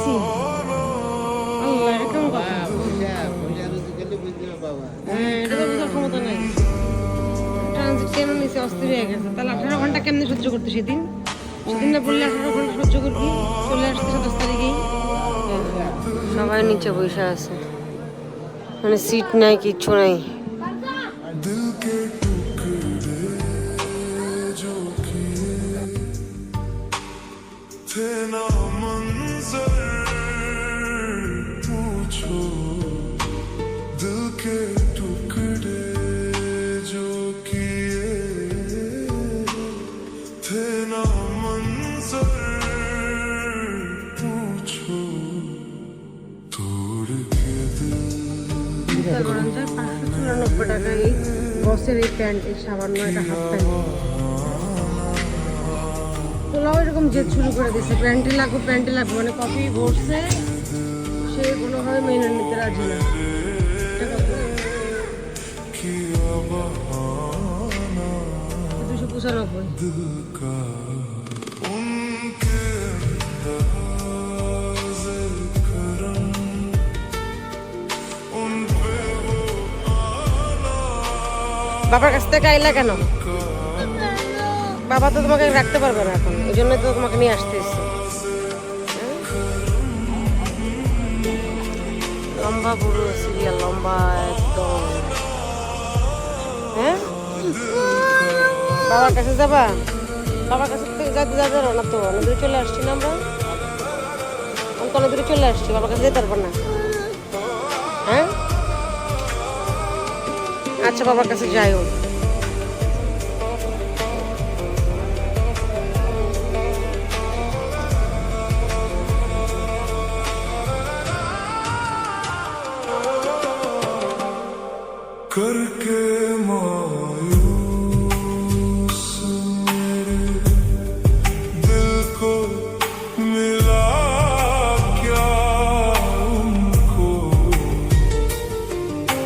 দিছি। আল্লাহ, এটা কেমন কথা? হ্যাঁ, এটা তো বোঝার ক্ষমতা নাই। ট্রানজিট কেন নিচে অস্থির হয়ে গেছে। তাহলে 18 ঘন্টা কেমনি সহ্য করতে সেদিন? সেদিন না বললে 18 ঘন্টা সহ্য করবি? চলে আসতে 27 তারিখেই। সবাই নিচে বসে আছে, মানে সিট নাই, কিচ্ছু নাই। টাকায় বসের এই প্যান্ট, এই সামান্য একটা হাফ প্যান্ট তোলাও এরকম জেদ শুরু করে দিচ্ছে, প্যান্টই লাগবে প্যান্টই লাগবে, মানে কপি ভরছে, সে কোনোভাবে মেনে নিতে রাজি না। 295। বাবার কাছ থেকে আইলা কেন? বাবা তো তোমাকে রাখতে পারবে না এখন, এই জন্য তো তোমাকে নিয়ে আসতে এসছে। লম্বা পুরো সিরিয়াল, লম্বা একদম। হ্যাঁ, বাবার কাছে যাবা? বাবার কাছে যাতে যাবে না তো, অনেক দূরে চলে আসছি না আমরা, আমি তো অনেক দূরে চলে আসছি, বাবার কাছে যেতে পারবো না। হ্যাঁ, আচ্ছা বাবার কাছে যাইও। करके मायूस मेरे दिल को मिला क्या उनको,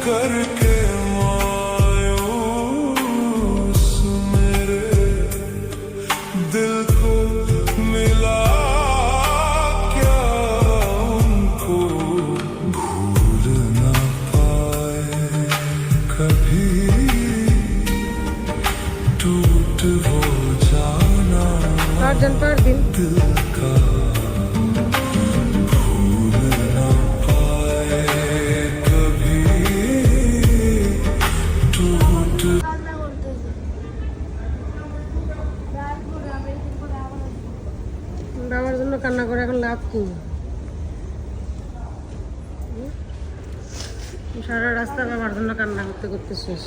करके मायूस मेरे दिल को मिला क्या उनको, भूल ना पाए कभी टूट हो जाना दिल का, भूल ना पाए कभी टूट। বাবার জন্য কান্না করে এখন লাভ কি? সারা রাস্তা বাবার জন্য কান্না করতে করতে শেষ।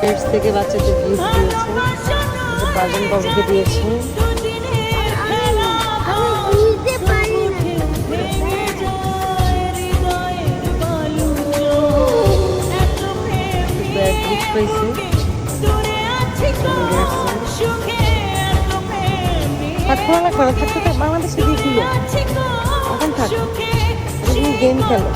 এডস থেকে বাচ্চাদের গিফট দিয়েছে, বাজন বাবুকে দিয়েছে। ব্যাগ গিফট পাইছে। খোলা লাগবে না, থাকতে থাক, বাংলাদেশে দিয়ে দিল এখন থাক, তুমি গেম খেলো।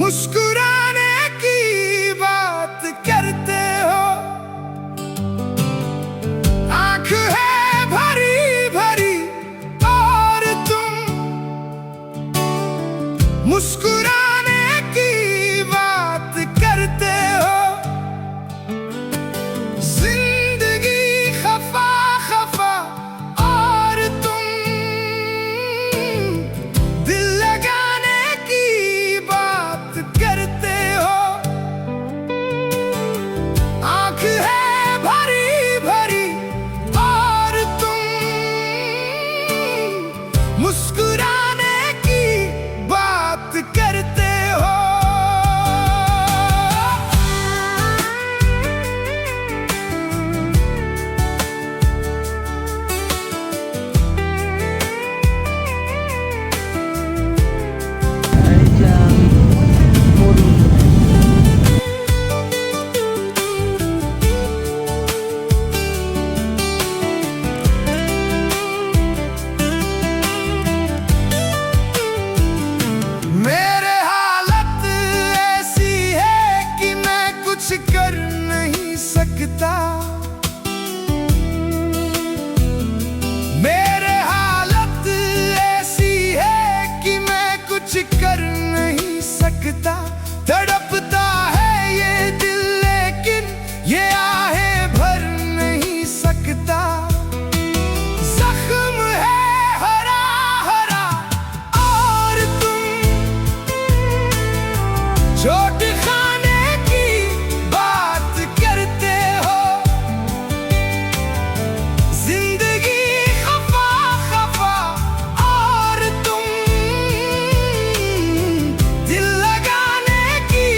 मुस्कुराने की बात करते हो, आंख है भरी भरी और तुम मुस्कुराने की बात करते हो। जिंदगी खफा खफा और तुम दिल लगाने की बात करते हो। आंख है भरी भरी और तुम मुस्कुराने की बात करते हो। मेरे हालत ऐसी है कि मैं कुछ कर नहीं सकता। मेरे हालत ऐसी है कि मैं कुछ कर नहीं सकता। तड़पता है ये दिल लेकिन ये आहें भर नहीं सकता। जख्म है हरा हरा और तुम चोट खाने की बात करते हो। जिंदगी खफा खफा और तुम दिल लगाने की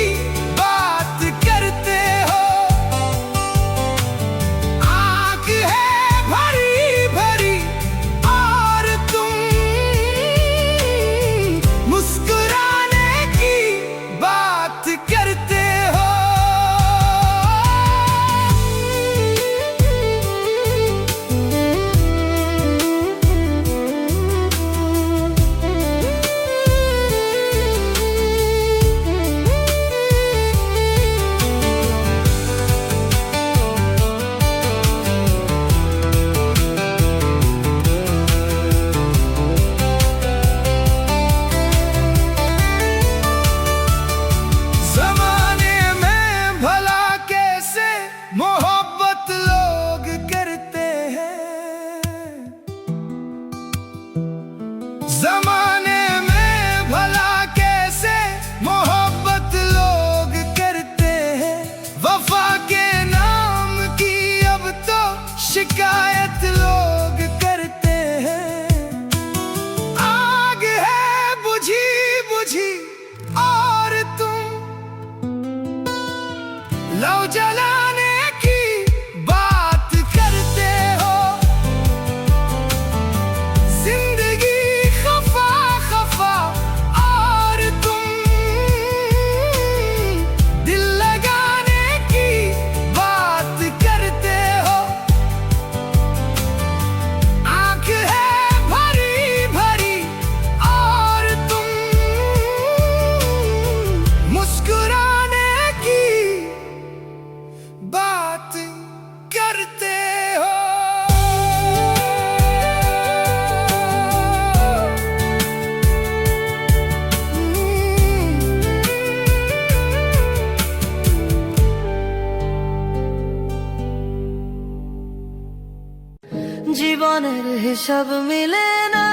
হিসাব মিলে না,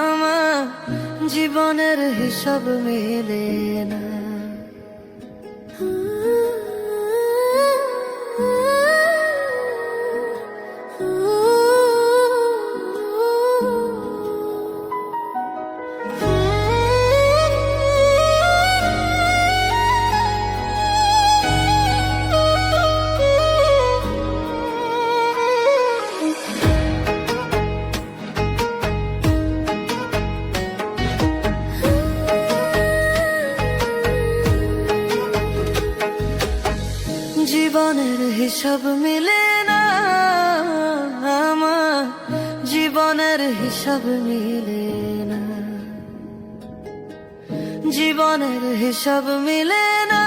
আমার জীবনের হিসাব মিলে না। জীবনের হিসাব মিলে না, আমার জীবনের হিসাব মিলে না। জীবনের হিসাব মিলে না,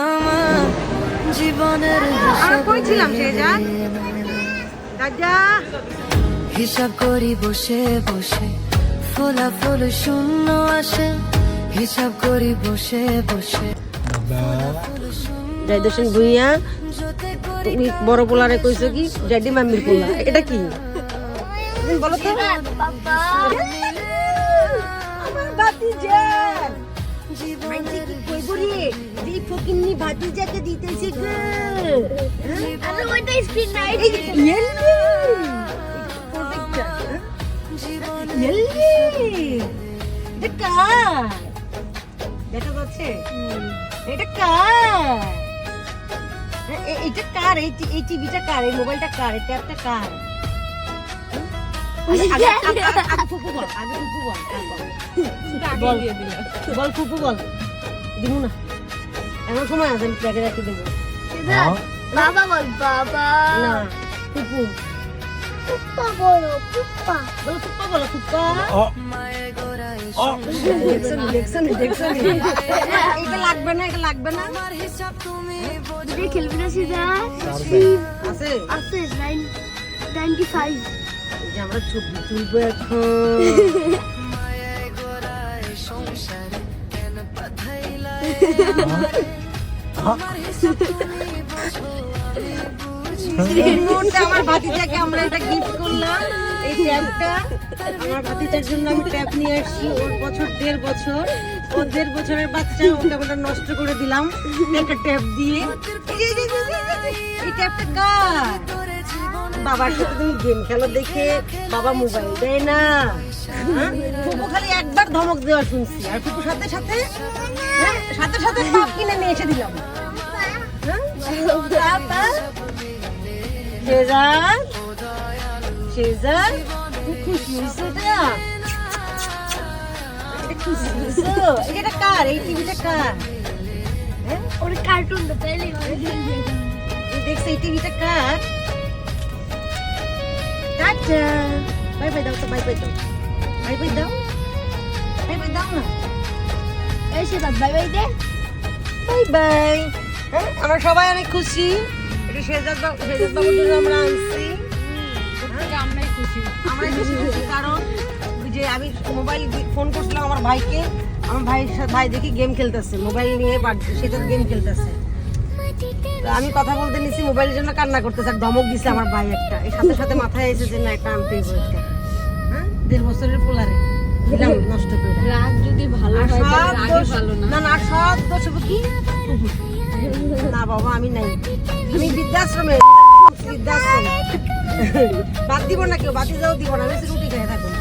আমার জীবনের হিসাব কই ছিলাম সে যা মিলে না। দাদা হিসাব করি বসে বসে, ফোলা ফুল শূন্য আসে। হিসাব করি বসে বসে, জয় দর্শন ভুইয়া তুমি বড় পোলারে কইছো কি জেডি মাম্মির পোলা, এটা কি তুমি বলো তো? আমার ভাতিজা মাইন্ডে কি কইবো রে, দি ফকিন্নি ভাতিজাকে দিতেছি গো। আরে ওইটা স্ক্রিন নাই। ইয়েলি প্রোটেক্টর ইয়েলি দেখা দেখা যাচ্ছে এটা কার? এটা কার? এই টিভিটা কার? এই মোবাইলটা কার? এই ট্যাবটা কার? আগে ফুপু বল, আগে ফুপু বল, বল বল ফুপু বল। দিব না, এমন সময় আছে আমি প্যাকে রাখি দেবো। বাবা বল বাবা। না ফুপু পুপ্পা বলো পুপ্পা। বলো, ফুপ্পা বলো, ফুপ্পা। মায়ের গোড়ায় দেখছেন এটা লাগবে না, এটা লাগবে না। আমার হিসাব তুমি বোঝো। তুই খেলবি না সিধা? আছে আছে 95। এই যে আমরা ছবি তুলবো এখন। মায়ের গোড়ায় সংসারে কেন পাঠাইলা আমার হিসাব তুমি বোঝো, আমি বুঝি। এই মুহূর্তে আমার ভাতিজাকে আমরা এটা গিফট করলাম, এই ট্যাবটা আমার ভাতিজার জন্য আমি ট্যাব নিয়ে আসছি। ওর বছর 1.5 বছর, ও 1.5 বছরের বাচ্চা, ওকে আমরা নষ্ট করে দিলাম একটা ট্যাব দিয়ে। এই ট্যাবটা কার? বাবার সাথে তুমি গেম খেলো দেখে বাবা মোবাইল দেয় না। হ্যাঁ? ফুপু খালি একবার ধমক দেওয়া শুনছি, আর ফুপুর সাথে সাথে সাথে সাথে সব কিনে নিয়ে এসে দিলাম। শেজান, শেজান, তুমি খুশি হয়েছো? এটা খুশি হয়েছো? এটা কার? এই টিভিটা কার? হ্যাঁ? ওর কার্টুন তাইলে এই দেখছো এই টিভিটা কার? টাটা, বাই বাই দাও তো, বাই বাই দাও, বাই বাই দাও, বাই বাই দাও না, এই সিধা বাই বাই দে। Bye bye. হ্যাঁ, আমরা সবাই অনেক খুশি। এটা শেজাদ বাবুর জন্য আমরা আনছি। আমরাই খুশি কারণ ওই যে আমি মোবাইল ফোন করছিলাম আমার ভাইকে, আমার ভাই দেখি গেম খেলতেছে, মোবাইল নিয়ে সেটা গেম খেলতেছে। তো আমি কথা বলতে নিছি, মোবাইলের জন্য কান্না করতেছে, আর ধমক দিছে আমার ভাই একটা। এই সাথে সাথে মাথায় এসেছে যে না একটা আনতেই বলতে। হ্যাঁ, 1.5 বছরের পোলারে দিলাম নষ্ট করে। রাগ যদি ভালো আর হয় সব তাহলে রাগে দোষ- ভালো না। না না, আর সব দোষ হবে কি? না বাবা আমি নাই, আমি বৃদ্ধাশ্রমে, বৃদ্ধাশ্রম বাদ দিব না, কেউ বাতি যাও দিব না, আমি রুটি খেয়ে থাকুন।